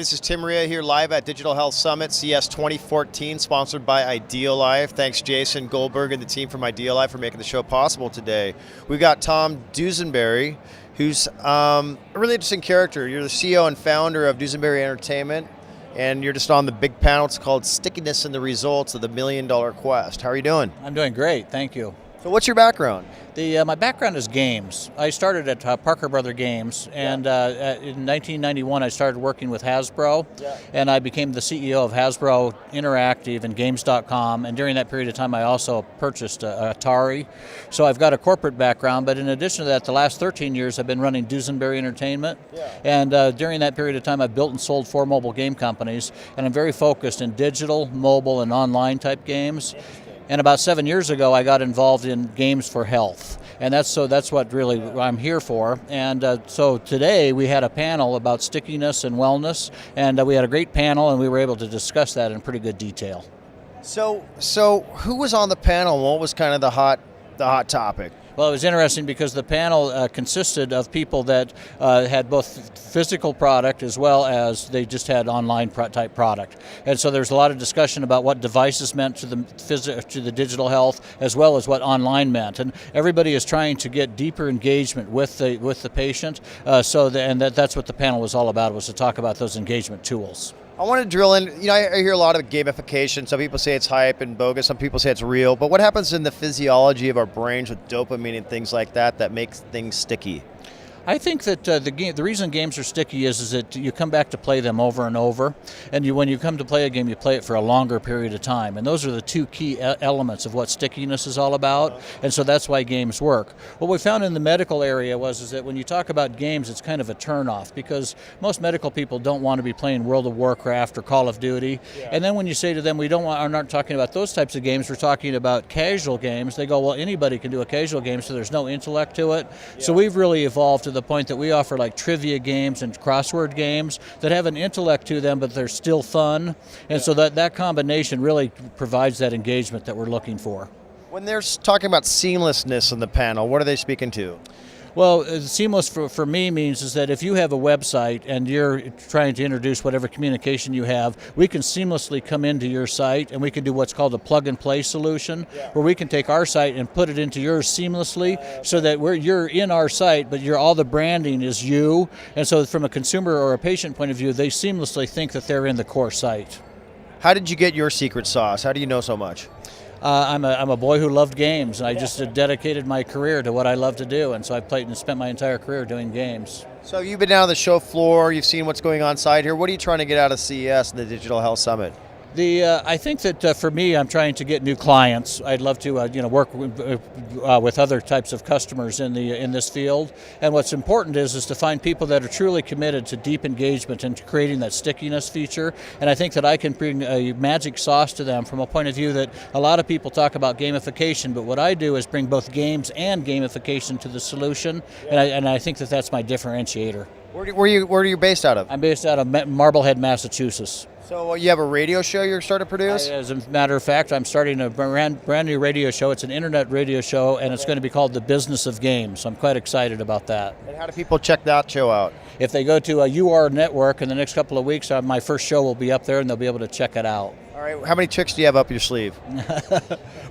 This is Tim Reha here live at Digital Health Summit, CES 2014, sponsored by Idealife. Thanks Jason Goldberg and the team from Idealife for making the show possible today. We've got Tom Dusenberry, who's a really interesting character. You're the CEO and founder of Dusenberry Entertainment, and you're just on the big panel. It's called Stickiness and the Results of the $1 Million Quest. How are you doing? I'm doing great, thank you. So what's your background? My background is games. I started at Parker Brother Games, and in 1991 I started working with Hasbro, and I became the CEO of Hasbro Interactive and Games.com, and during that period of time I also purchased Atari. So I've got a corporate background, but in addition to that, the last 13 years I've been running Dusenberry Entertainment, and during that period of time I've built and sold 4 mobile game companies, and I'm very focused in digital, mobile, and online type games. And about 7 years ago, I got involved in games for health, and that's what really I'm here for. And so today we had a panel about stickiness and wellness, and we had a great panel, and we were able to discuss that in pretty good detail. So who was on the panel? What was kind of the hot topic? Well, it was interesting because the panel consisted of people that had both physical product as well as they just had online type product. And so there's a lot of discussion about what devices meant to the digital health as well as what online meant. And everybody is trying to get deeper engagement with the patient. That's what the panel was all about, was to talk about those engagement tools. I want to drill in, I hear a lot of gamification. Some people say it's hype and bogus, some people say it's real, but what happens in the physiology of our brains with dopamine and things like that makes things sticky? I think that the reason games are sticky is that you come back to play them over and over, and when you come to play a game, you play it for a longer period of time, and those are the two key elements of what stickiness is all about, and so that's why games work. What we found in the medical area is that when you talk about games, it's kind of a turnoff, because most medical people don't want to be playing World of Warcraft or Call of Duty, and then when you say to them, I'm not talking about those types of games, we're talking about casual games, they go, well, anybody can do a casual game, so there's no intellect to it. So we've really evolved to the point that we offer like trivia games and crossword games that have an intellect to them, but they're still fun. And so that combination really provides that engagement that we're looking for. When they're talking about seamlessness in the panel, what are they speaking to? Well, seamless for me means is that if you have a website and you're trying to introduce whatever communication you have, we can seamlessly come into your site and we can do what's called a plug-and-play solution, where we can take our site and put it into yours seamlessly, so that you're in our site, but all the branding is you, and so from a consumer or a patient point of view, they seamlessly think that they're in the core site. How did you get your secret sauce? How do you know so much? I'm a boy who loved games, and I just dedicated my career to what I love to do, and so I played and spent my entire career doing games. So you've been down to the show floor, you've seen what's going on side here. What are you trying to get out of CES and the Digital Health Summit? I think that for me, I'm trying to get new clients. I'd love to work with other types of customers in this field. And what's important is to find people that are truly committed to deep engagement and to creating that stickiness feature. And I think that I can bring a magic sauce to them from a point of view that a lot of people talk about gamification, but what I do is bring both games and gamification to the solution. And I think that that's my differentiator. Where are you based out of? I'm based out of Marblehead, Massachusetts. So you have a radio show you're starting to produce? As a matter of fact, I'm starting a brand new radio show. It's an internet radio show, and it's going to be called The Business of Games. So I'm quite excited about that. And how do people check that show out? If they go to a UR network in the next couple of weeks, my first show will be up there, and they'll be able to check it out. All right. How many tricks do you have up your sleeve?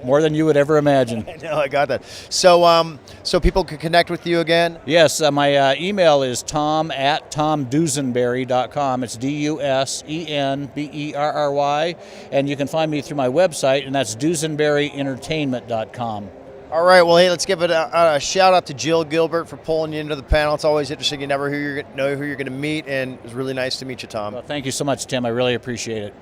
More than you would ever imagine. No, I got that. So people can connect with you again? Yes. My email is tom@tomdusenberry.com. It's DUSENBERRY. And you can find me through my website, and that's dusenberryentertainment.com. All right. Well, hey, let's give it a shout out to Jill Gilbert for pulling you into the panel. It's always interesting. You never know who you're going to meet, and it was really nice to meet you, Tom. Well, thank you so much, Tim. I really appreciate it.